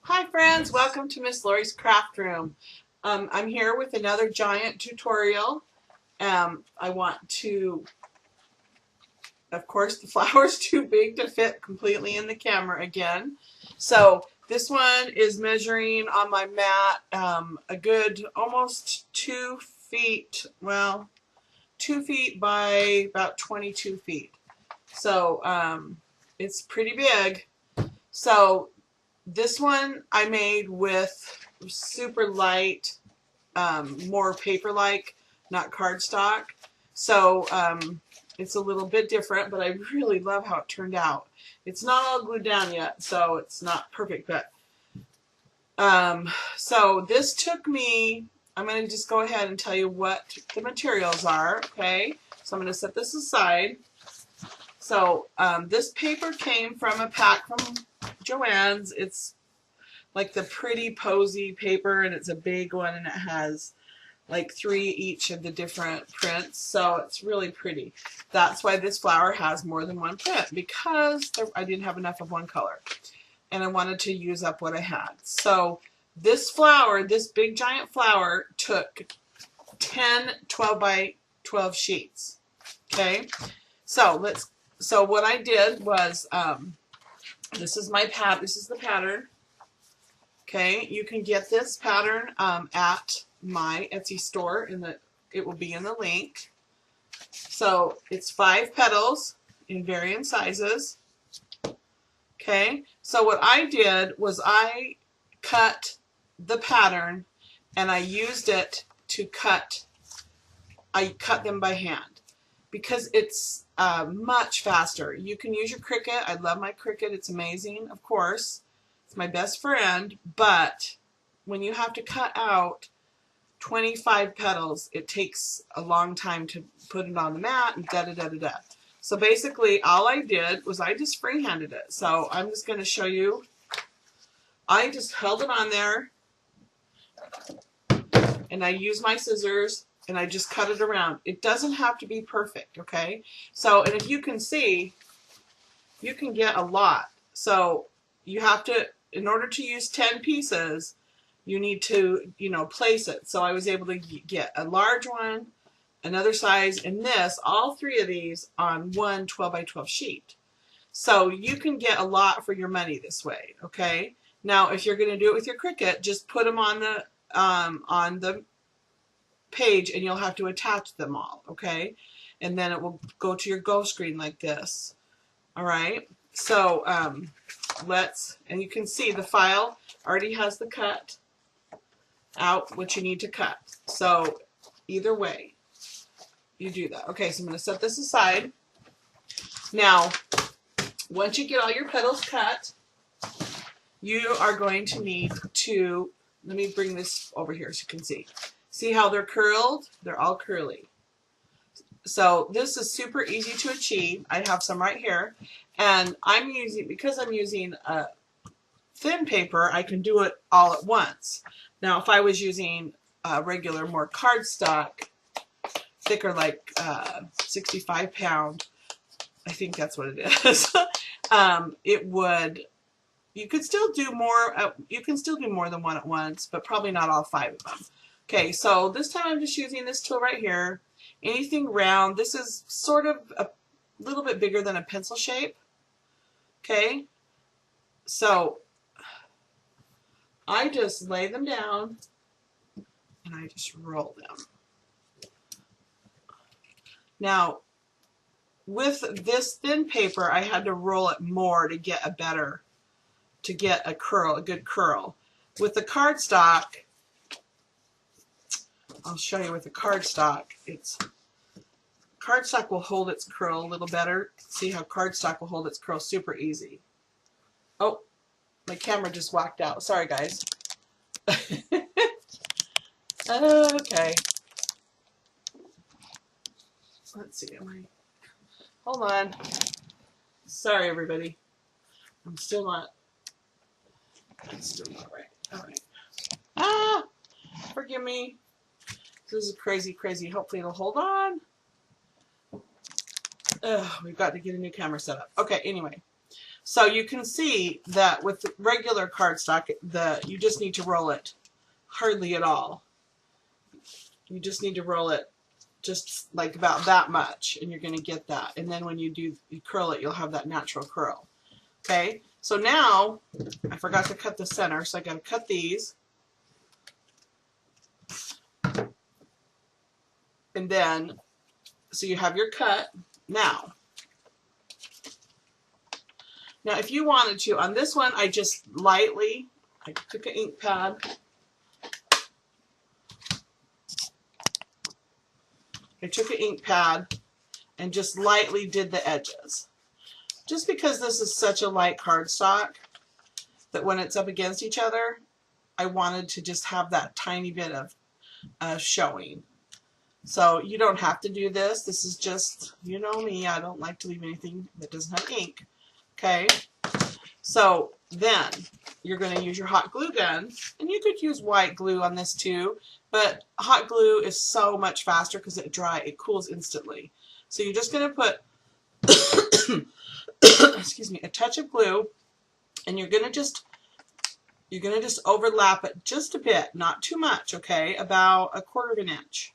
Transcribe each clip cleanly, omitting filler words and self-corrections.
Hi friends, welcome to Miss Lori's Craft Room. I'm here with another giant tutorial. I want to, of course, the flower's too big to fit completely in the camera again. So this one is measuring on my mat a good almost 2 feet, well, 2 feet by about 22 feet. So it's pretty big. So this one I made with super light, more paper-like, not cardstock. So it's a little bit different, but I really love how it turned out. It's not all glued down yet, so it's not perfect. But so this took me, I'm going to just go ahead and tell you what the materials are, okay? So I'm going to set this aside. So this paper came from a pack from Joann's. It's like the pretty posy paper, and it's a big one, and it has like 3 each of the different prints, so it's really pretty. That's why this flower has more than one print, because I didn't have enough of one color and I wanted to use up what I had. So this flower, this big giant flower, took 10 12 by 12 sheets. Okay, so what I did was this is my pad. This is the pattern. Okay, you can get this pattern at my Etsy store. It will be in the link. So it's 5 petals in varying sizes. Okay, so what I did was I cut the pattern and I used it to cut. I cut them by hand because it's much faster. You can use your Cricut. I love my Cricut. It's amazing, of course. It's my best friend, but when you have to cut out 25 petals, it takes a long time to put it on the mat and da-da-da-da-da. So basically all I did was I just freehanded it. So I'm just going to show you. I just held it on there and I used my scissors and I just cut it around. It doesn't have to be perfect, okay? So, and if you can see, you can get a lot. So you have to, in order to use 10 pieces, you need to, place it. So I was able to get a large one, another size, and this, all 3 of these on one 12 by 12 sheet. So you can get a lot for your money this way, okay? Now, if you're going to do it with your Cricut, just put them on the page and you'll have to attach them all, okay? And then it will go to your go screen like this, all right? So and you can see the file already has the cut out, what you need to cut. So either way, you do that. Okay, so I'm going to set this aside. Now, once you get all your petals cut, you are going to need to, let me bring this over here so you can see. See how they're curled? They're all curly. So this is super easy to achieve. I have some right here. And because I'm using a thin paper, I can do it all at once. Now, if I was using regular, more cardstock, thicker, like 65 pound, I think that's what it is, you could still do more, you can still do more than one at once, but probably not all 5 of them. Okay, so this time I'm just using this tool right here. Anything round, this is sort of a little bit bigger than a pencil shape. Okay, so I just lay them down and I just roll them. Now, with this thin paper, I had to roll it more to get a curl, a good curl. With the cardstock, I'll show you with the cardstock, cardstock will hold its curl a little better. See how cardstock will hold its curl super easy. Oh, my camera just walked out. Sorry, guys. Okay. Let's see. Hold on. Sorry, everybody. It's still not right. All right. Ah! Forgive me. This is crazy, crazy. Hopefully it'll hold on. We've got to get a new camera set up. Okay, anyway. So you can see that with the regular cardstock, you just need to roll it hardly at all. You just need to roll it just like about that much, and you're going to get that. And then when you curl it, you'll have that natural curl. Okay, so now I forgot to cut the center, so I got to cut these. And then, so you have your cut. Now if you wanted to, on this one, I just lightly, I took an ink pad. I took an ink pad and just lightly did the edges. Just because this is such a light cardstock that when it's up against each other, I wanted to just have that tiny bit of showing. So you don't have to do this. This is just, you know me, I don't like to leave anything that doesn't have ink. Okay, so then you're going to use your hot glue gun, and you could use white glue on this too, but hot glue is so much faster because it cools instantly. So you're just going to put excuse me, a touch of glue, and you're going to just overlap it just a bit, not too much, okay, about 1/4 of an inch.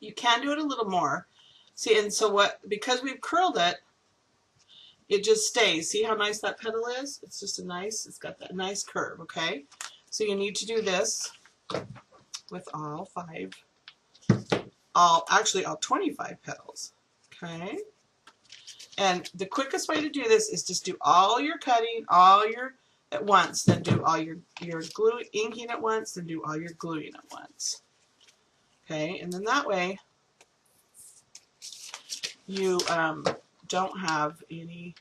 You can do it a little more. See, and so because we've curled it, it just stays. See how nice that petal is? It's just it's got that nice curve, okay? So you need to do this with all 25 petals, okay? And the quickest way to do this is just do all your cutting, at once, then do all your glue inking at once, then do all your gluing at once. Okay, and then that way you don't have any,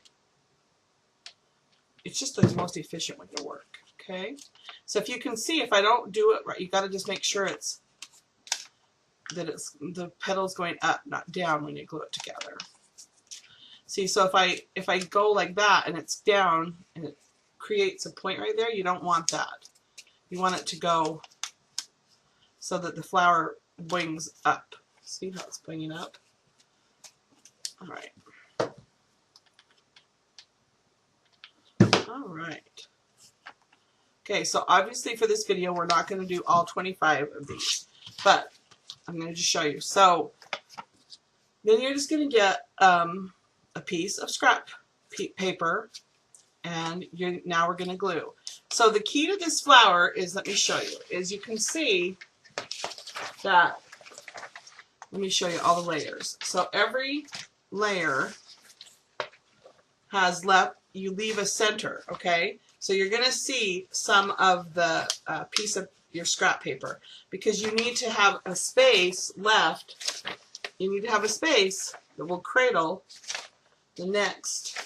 it's just the most efficient way to work. Okay, so if you can see, if I don't do it right, you got to just make sure the petals going up, not down when you glue it together. See, so if I go like that and it's down and it creates a point right there, you don't want that. You want it to go so that the flower wings up. See how it's winging up? All right. All right. Okay, so obviously for this video, we're not going to do all 25 of these, but I'm going to just show you. So then you're just going to get a piece of scrap paper, and now we're going to glue. So the key to this flower is, let me show you, is you can see that, let me show you all the layers. So every layer has you leave a center, okay? So you're going to see some of the piece of your scrap paper, because you need to have a space left. You need to have a space that will cradle the next,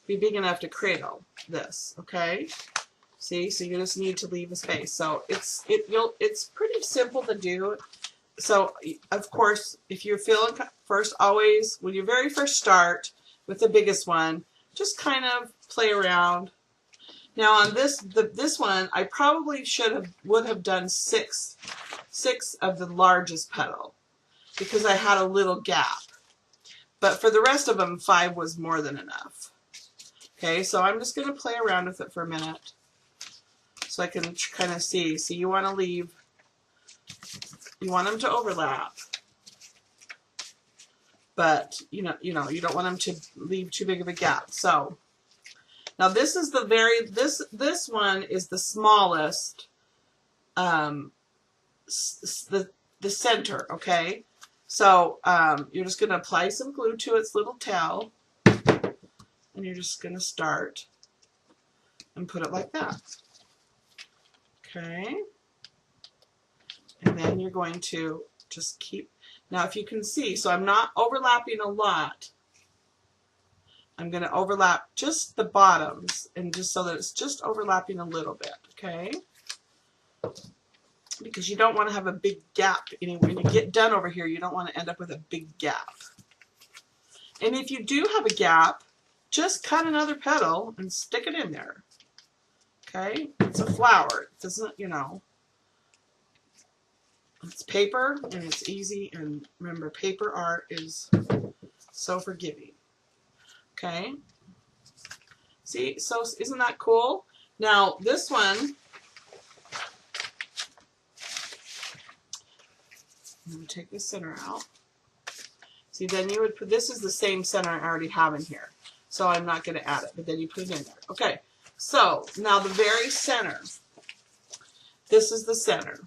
be big enough to cradle this, okay? See, so you just need to leave a space. So it's pretty simple to do. So of course, if you're feeling first, always when you very first start with the biggest one, just kind of play around. Now on this one, I probably would have done six of the largest petal, because I had a little gap. But for the rest of them, 5 was more than enough. Okay, so I'm just going to play around with it for a minute so I can kind of see. So you want them to overlap, but you don't want them to leave too big of a gap. So now this is this one is the smallest, the center, okay? So you're just going to apply some glue to its little tail, and you're just going to start and put it like that. Okay? And then you're going to just keep, now if you can see, so I'm not overlapping a lot. I'm going to overlap just the bottoms, and just so that it's just overlapping a little bit, okay? Because you don't want to have a big gap anywhere. When you get done over here, you don't want to end up with a big gap. And if you do have a gap, just cut another petal and stick it in there. Okay? It's a flower. It doesn't, it's paper, and it's easy. And remember, paper art is so forgiving. Okay? See, so isn't that cool? Now this one, I'm going to take the center out. See, then you would put, this is the same center I already have in here. So I'm not going to add it, but then you put it in there. Okay, so now the very center. This is the center.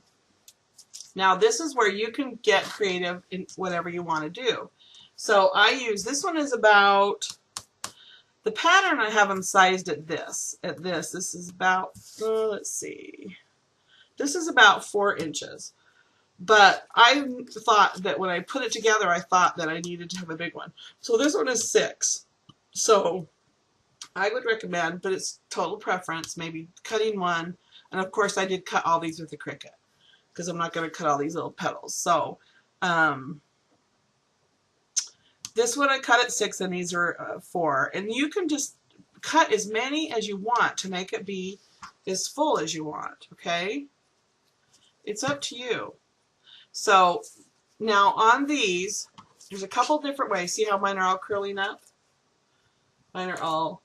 Now this is where you can get creative in whatever you want to do. So I use, this one is about, the pattern I have them sized at this. This is about, let's see. This is about 4 inches. But I thought that when I put it together, I thought that I needed to have a big one. So this one is 6. So I would recommend, but it's total preference, maybe cutting one. And of course I did cut all these with a Cricut, because I'm not going to cut all these little petals. So this one I cut at 6, and these are 4. And you can just cut as many as you want to make it be as full as you want, okay? It's up to you. So now on these, there's a couple different ways. See how mine are all curling up? Mine are all,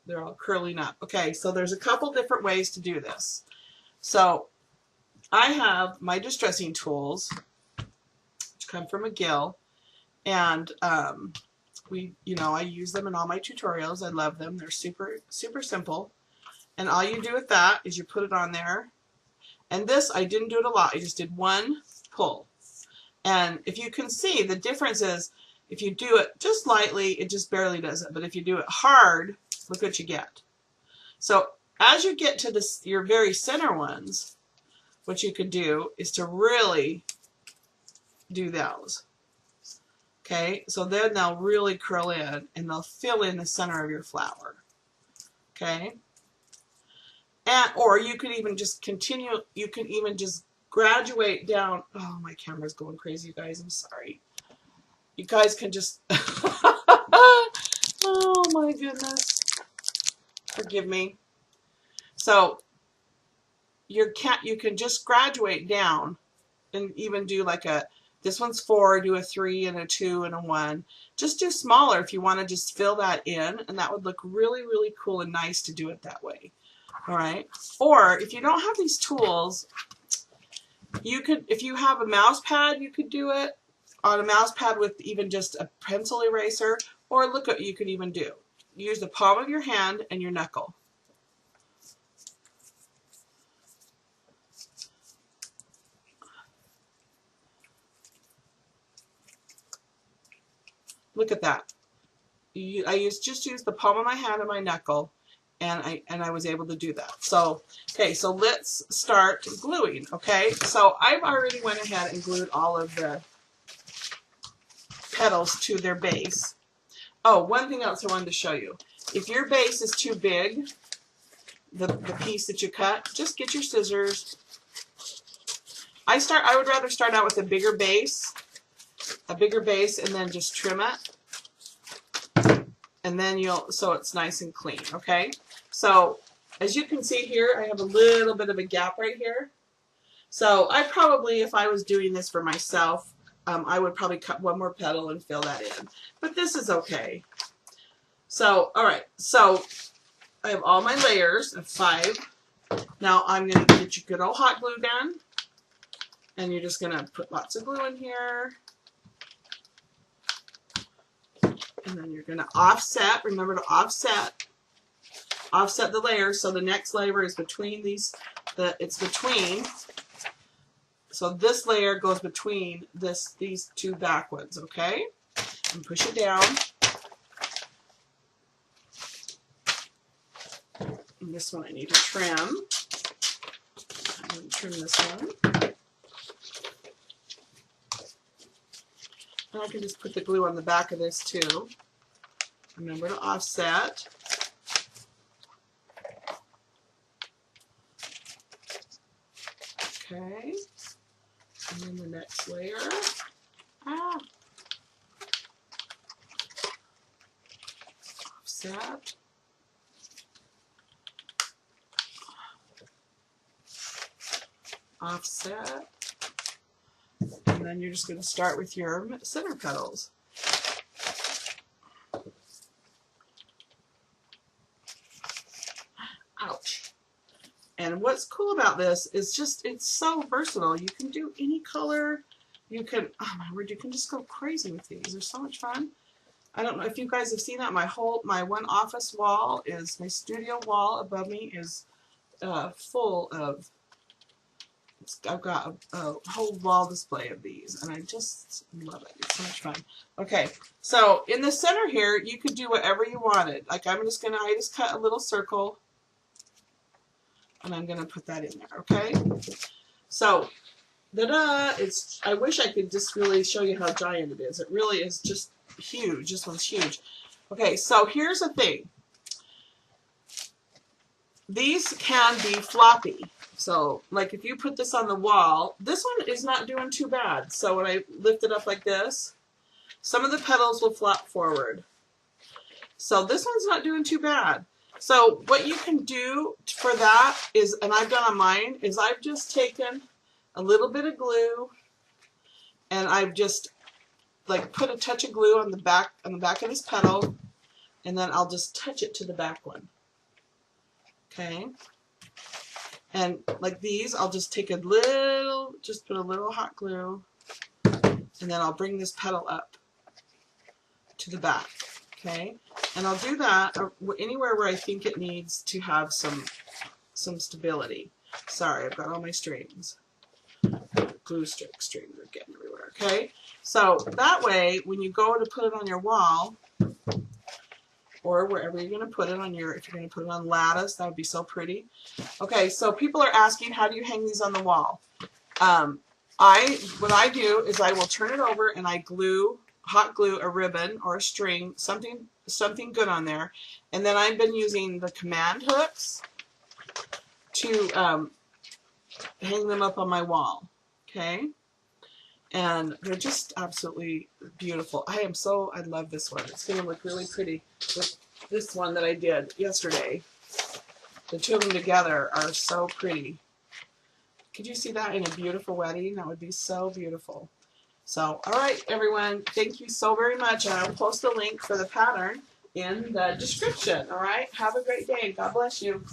they're all curling up. Okay, so there's a couple different ways to do this. So I have my distressing tools, which come from McGill, and I use them in all my tutorials. I love them. They're super, super simple. And all you do with that is you put it on there. And this, I didn't do it a lot. I just did one pull. And if you can see, the difference is if you do it just lightly, it just barely does it. But if you do it hard, look what you get. So as you get to this, your very center ones, what you could do is to really do those. Okay, so then they'll really curl in and they'll fill in the center of your flower. Okay, and or you could even just continue, you can even just graduate down. Oh, my camera's going crazy, you guys, I'm sorry. You guys can just oh my goodness, forgive me. So you can just graduate down and even do like a, this one's 4, do a 3 and a 2 and a 1. Just do smaller if you want to just fill that in, and that would look really, really cool and nice to do it that way. All right. Or if you don't have these tools, you could, if you have a mouse pad, you could do it on a mouse pad with even just a pencil eraser, or look at what you could even do. Use the palm of your hand and your knuckle. Look at that. I just used the palm of my hand and my knuckle, and I was able to do that. So, okay, so let's start gluing, okay? So I've already went ahead and glued all of the petals to their base. Oh, one thing else I wanted to show you. If your base is too big, the piece that you cut, just get your scissors. I would rather start out with a bigger base, and then just trim it. And then so it's nice and clean, okay? So as you can see here, I have a little bit of a gap right here. So I probably, if I was doing this for myself, I would probably cut one more petal and fill that in. But this is okay. So, all right, so I have all my layers of 5. Now I'm going to get your good old hot glue gun, and you're just going to put lots of glue in here. And then you're going to offset. Remember to offset the layers. So the next layer is between these. It's between. So this layer goes between these 2 back ones. Okay. And push it down. And this one I need to trim. I'm going to trim this one. And I can just put the glue on the back of this too. Remember to offset. Okay. And then the next layer. Offset. Offset. And then you're just going to start with your center petals. And what's cool about this is just it's so versatile. You can do any color. You can, oh my word, you can just go crazy with these. They're so much fun. I don't know if you guys have seen that. My one office wall is, my studio wall above me is full of, I've got a whole wall display of these, and I just love it. It's so much fun. Okay, so in the center here, you could do whatever you wanted. Like I just cut a little circle, and I'm gonna put that in there. Okay, so I wish I could just really show you how giant it is. It really is just huge. This one's huge. Okay, so here's the thing. These can be floppy. So, like if you put this on the wall, this one is not doing too bad. So when I lift it up like this, some of the petals will flop forward. So this one's not doing too bad. So what you can do for that is, and I've done on mine, is I've just taken a little bit of glue, and I've just like put a touch of glue on the back of this petal, and then I'll just touch it to the back one. Okay, and like these, I'll just take put a little hot glue, and then I'll bring this petal up to the back. Okay, and I'll do that anywhere where I think it needs to have some stability. Sorry, I've got all my strings. Glue strings are getting everywhere. Okay, so that way when you go to put it on your wall, or wherever you're going to put it on if you're going to put it on lattice, that would be so pretty. Okay, so people are asking, how do you hang these on the wall? What I do is I will turn it over and I hot glue a ribbon or a string, something good on there, and then I've been using the command hooks to hang them up on my wall. Okay, and they're just absolutely beautiful. I love this one. It's going to look really pretty with this one that I did yesterday. The two of them together are so pretty. Could you see that in a beautiful wedding? That would be so beautiful. So, all right, everyone, thank you so very much. And I'll post a link for the pattern in the description. All right, have a great day. God bless you.